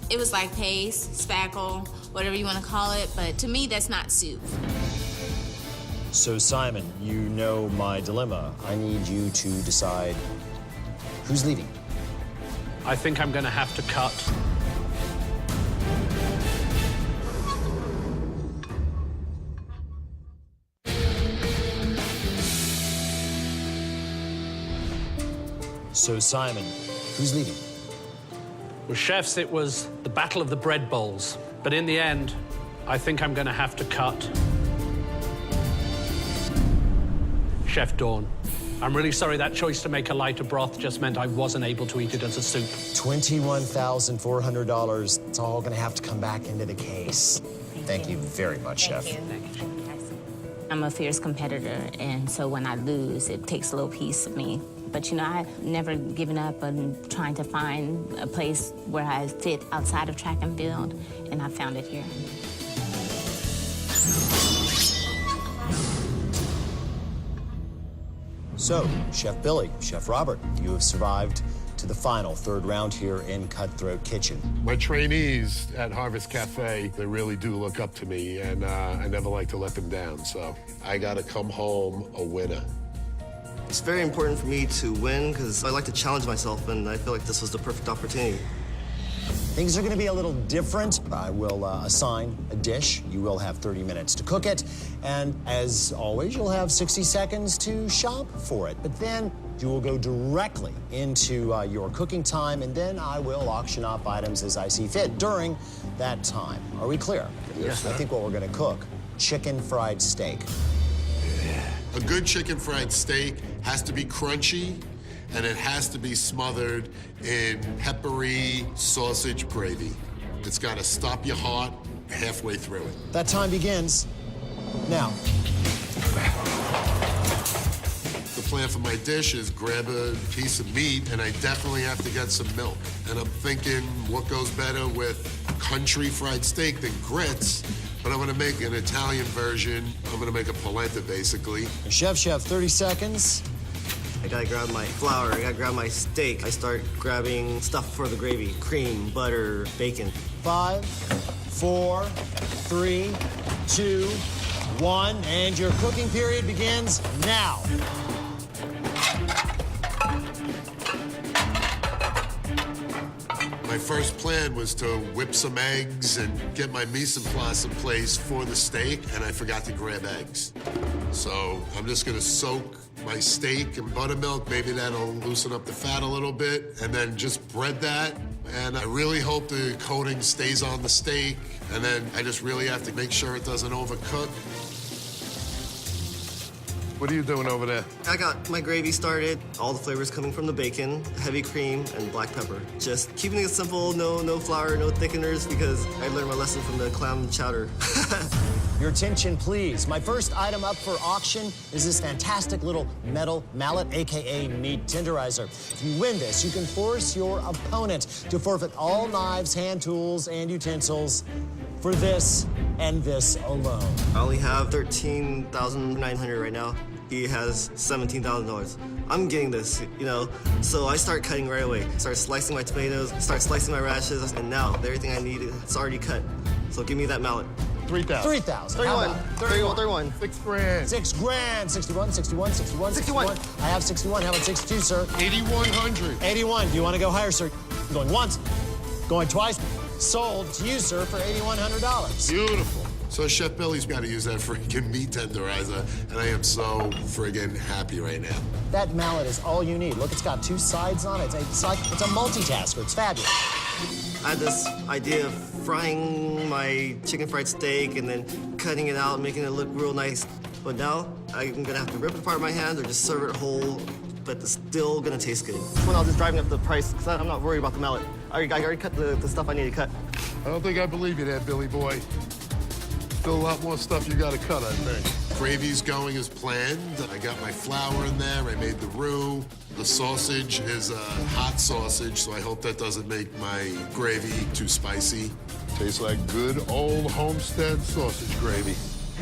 It was like paste, spackle, whatever you want to call it, but to me, that's not soup. So, Simon, you know my dilemma. I need you to decide who's leading. I think I'm going to have to cut. So, Simon, who's leading? With chefs, it was the battle of the bread bowls. But in the end, I think I'm going to have to cut Chef Dawn. I'm really sorry that choice to make a lighter broth just meant I wasn't able to eat it as a soup. $21,400. It's all going to have to come back into the case. Thank you very much, Chef. Thank you. I'm a fierce competitor, and so when I lose, it takes a little piece of me. But, you know, I've never given up on trying to find a place where I fit outside of track and field, and I found it here. So, Chef Billy, Chef Robert, you have survived to the final third round here in Cutthroat Kitchen. My trainees at Harvest Cafe, they really do look up to me, and I never like to let them down, so I gotta come home a winner. It's very important for me to win because I like to challenge myself, and I feel like this was the perfect opportunity. Things are going to be a little different. I will assign a dish. You will have 30 minutes to cook it. And as always, you'll have 60 seconds to shop for it. But then you will go directly into your cooking time, and then I will auction off items as I see fit during that time. Are we clear? Yes, sir. I think what we're going to cook, chicken fried steak. A good chicken fried steak has to be crunchy, and it has to be smothered in peppery sausage gravy. It's got to stop your heart halfway through it. That time begins now. The plan for my dish is grab a piece of meat, and I definitely have to get some milk. And I'm thinking, what goes better with country fried steak than grits? But I'm gonna make an Italian version. I'm gonna make a polenta, basically. Chef, 30 seconds. I gotta grab my flour, I gotta grab my steak. I start grabbing stuff for the gravy, cream, butter, bacon. 5, 4, 3, 2, 1, and your cooking period begins now. My first plan was to whip some eggs and get my mise en place in place for the steak, and I forgot to grab eggs. So I'm just gonna soak my steak in buttermilk. Maybe that'll loosen up the fat a little bit, and then just bread that. And I really hope the coating stays on the steak, and then I just really have to make sure it doesn't overcook. What are you doing over there? I got my gravy started, all the flavors coming from the bacon, heavy cream, and black pepper. Just keeping it simple, no flour, no thickeners, because I learned my lesson from the clam chowder. Your attention, please. My first item up for auction is this fantastic little metal mallet, AKA meat tenderizer. If you win this, you can force your opponent to forfeit all knives, hand tools, and utensils for this and this alone. I only have $13,900 right now. He has $17,000. I'm getting this, you know? So I start cutting right away. Start slicing my tomatoes, start slicing my radishes, and now everything I need, it's already cut. So give me that mallet. 3,000. 3,000. 31. 6 grand. 6 grand. 61. I have 61. How about 62, sir? 8,100. 81. Do you want to go higher, sir? Going once, going twice. Sold to you, sir, for $8,100. Beautiful. So Chef Billy's got to use that freaking meat tenderizer, and I am so friggin' happy right now. That mallet is all you need. Look, it's got 2 sides on it. It's a multitasker. It's fabulous. I had this idea of frying my chicken fried steak and then cutting it out, making it look real nice. But now I'm gonna have to rip it apart with my hands or just serve it whole, but it's still gonna taste good. When I was just driving up the price, because I'm not worried about the mallet. I already cut the stuff I need to cut. I don't think I believe you there, Billy boy. Still a lot more stuff you got to cut, I think. Gravy's going as planned. I got my flour in there. I made the roux. The sausage is a hot sausage, so I hope that doesn't make my gravy too spicy. Tastes like good old homestead sausage gravy.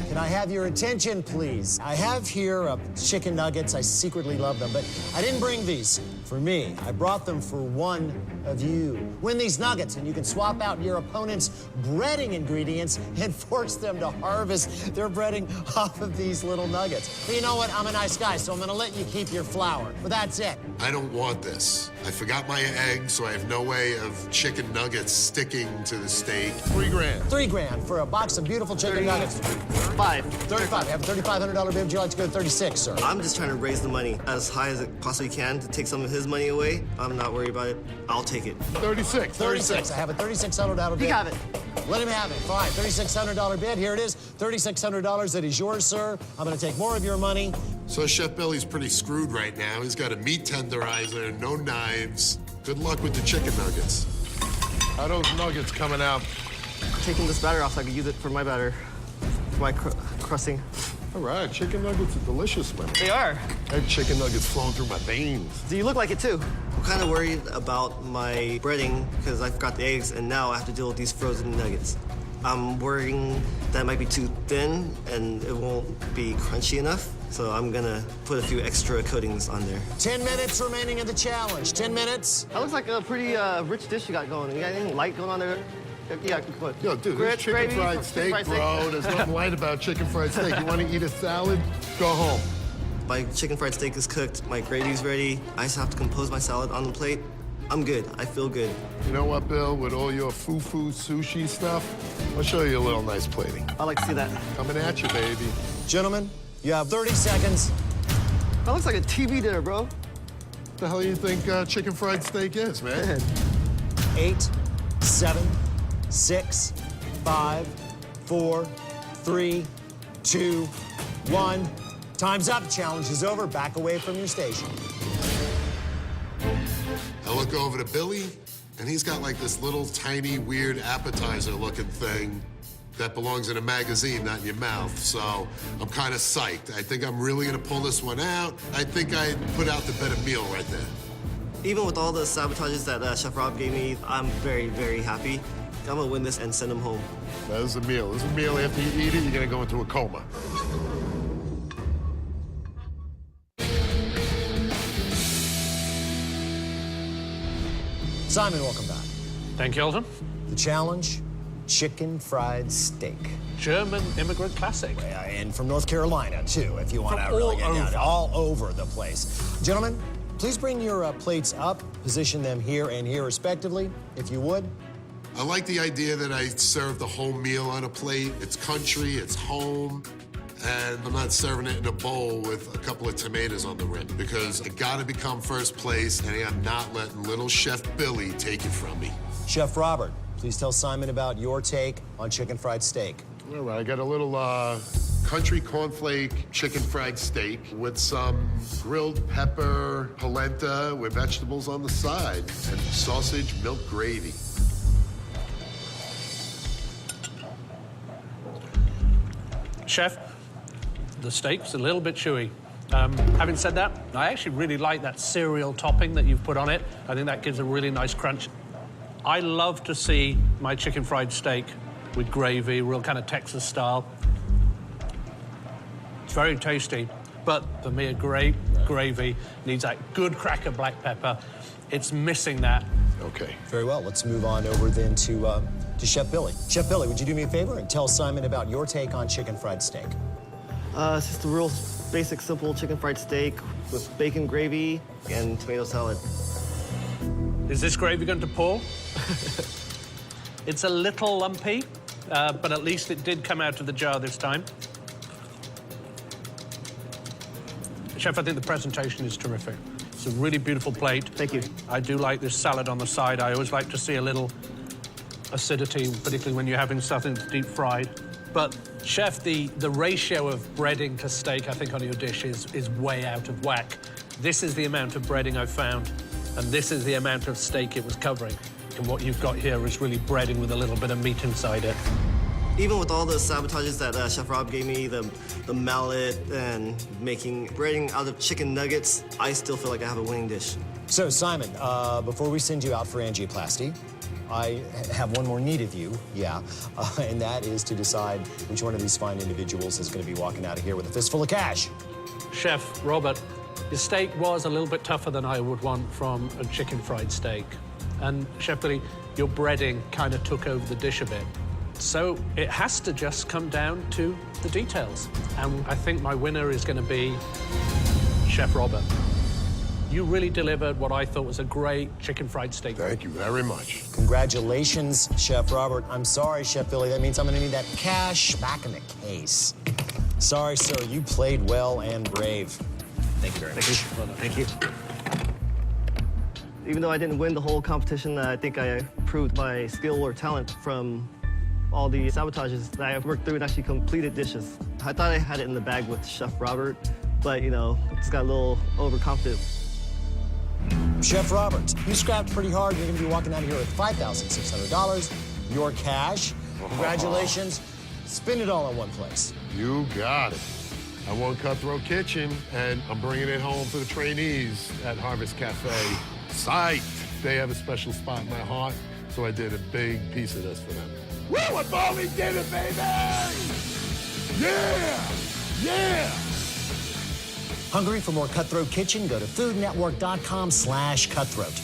Can I have your attention, please? I have here chicken nuggets. I secretly love them, but I didn't bring these for me. I brought them for one of you. Win these nuggets, and you can swap out your opponent's breading ingredients and force them to harvest their breading off of these little nuggets. But you know what? I'm a nice guy, so I'm gonna let you keep your flour. But that's it. I don't want this. I forgot my egg, so I have no way of chicken nuggets sticking to the steak. $3 grand. $3 grand for a box of beautiful chicken nuggets. 35. I have a $3,500 bid. Would you like to go to 36, sir? I'm just trying to raise the money as high as it possibly can to take some of his money away. I'm not worried about it. I'll take it. 36. I have a $3,600 bid. You have it. Let him have it. Fine. $3,600 bid. Here it is. $3,600. That is yours, sir. I'm going to take more of your money. So Chef Billy's pretty screwed right now. He's got a meat tenderizer, no knives. Good luck with the chicken nuggets. How are those nuggets coming out? Taking this batter off so I can use it for my batter, for my crusting. All right, chicken nuggets are delicious, man. They are. I had chicken nuggets flowing through my veins. Do you look like it too? I'm kind of worried about my breading because I forgot the eggs and now I have to deal with these frozen nuggets. I'm worrying that it might be too thin and it won't be crunchy enough. So I'm gonna put a few extra coatings on there. 10 minutes remaining in the challenge. 10 minutes. That looks like a pretty rich dish you got going. You got anything light going on there? Yeah, what? Yo, dude, Grits, this chicken gravy, fried steak, bro. There's nothing light about chicken fried steak. You want to eat a salad? Go home. My chicken fried steak is cooked. My gravy's ready. I just have to compose my salad on the plate. I'm good. I feel good. You know what, Bill? With all your foo-foo sushi stuff, I'll show you a little nice plating. I like to see that. Coming at you, baby. Gentlemen, you have 30 seconds. That looks like a TV dinner, bro. What the hell do you think chicken fried steak is, man? 8, 7, 6, 5, 4, 3, 2, 1. Time's up. Challenge is over. Back away from your station. I look over to Billy, and he's got like this little tiny, weird appetizer-looking thing that belongs in a magazine, not in your mouth. So I'm kind of psyched. I think I'm really gonna pull this one out. I think I put out the better meal right there. Even with all the sabotages that Chef Rob gave me, I'm very, very happy. I'm gonna win this and send him home. That is a meal. This is a meal. After you eat it, you're gonna go into a coma. Simon, welcome back. Thank you, Alton. The challenge, chicken fried steak. German immigrant classic. And from North Carolina, too, if you want to From really all get down. over. All over the place. Gentlemen, please bring your plates up. Position them here and here, respectively, if you would. I like the idea that I serve the whole meal on a plate. It's country, it's home, and I'm not serving it in a bowl with a couple of tomatoes on the rim because I gotta become first place, and I'm not letting little Chef Billy take it from me. Chef Robert, please tell Simon about your take on chicken fried steak. All right, I got a little country cornflake chicken fried steak with some grilled pepper, polenta with vegetables on the side, and sausage milk gravy. Chef, the steak's a little bit chewy. Having said that, I actually really like that cereal topping that you've put on it. I think that gives a really nice crunch. I love to see my chicken fried steak with gravy, real kind of Texas style. It's very tasty, but for me, a great gravy needs that good crack of black pepper. It's missing that. Okay. Very well. Let's move on over then to Chef Billy. Chef Billy, would you do me a favor and tell Simon about your take on chicken fried steak? It's just a real basic, simple chicken fried steak with bacon gravy and tomato salad. Is this gravy going to pour? It's a little lumpy, but at least it did come out of the jar this time. Chef, I think the presentation is terrific. It's a really beautiful plate. Thank you. I do like this salad on the side. I always like to see a little acidity, particularly when you're having something that's deep fried. But, Chef, the ratio of breading to steak, I think, on your dish is way out of whack. This is the amount of breading I've found, and this is the amount of steak it was covering. And what you've got here is really breading with a little bit of meat inside it. Even with all the sabotages that Chef Rob gave me, the mallet and making breading out of chicken nuggets, I still feel like I have a winning dish. So, Simon, before we send you out for angioplasty, I have one more need of you, and that is to decide which one of these fine individuals is going to be walking out of here with a fistful of cash. Chef Robert, your steak was a little bit tougher than I would want from a chicken fried steak. And Chef Billy, your breading kind of took over the dish a bit. So it has to just come down to the details. And I think my winner is going to be Chef Robert. You really delivered what I thought was a great chicken fried steak. Thank you very much. Congratulations, Chef Robert. I'm sorry, Chef Billy. That means I'm going to need that cash back in the case. Sorry, sir. You played well and brave. Thank you very much. Thank you. Even though I didn't win the whole competition, I think I proved my skill or talent from all the sabotages that I worked through and actually completed dishes. I thought I had it in the bag with Chef Robert, but, you know, just got a little overconfident. Chef Robert, you scrapped pretty hard. You're going to be walking out of here with $5,600, your cash. Congratulations. Spend it all in one place. You got it. I won Cutthroat Kitchen, and I'm bringing it home for the trainees at Harvest Cafe. Psyched. They have a special spot in my heart, so I did a big piece of this for them. Woo! I finally did it, baby! Yeah! Yeah! Hungry for more Cutthroat Kitchen? Go to foodnetwork.com/cutthroat.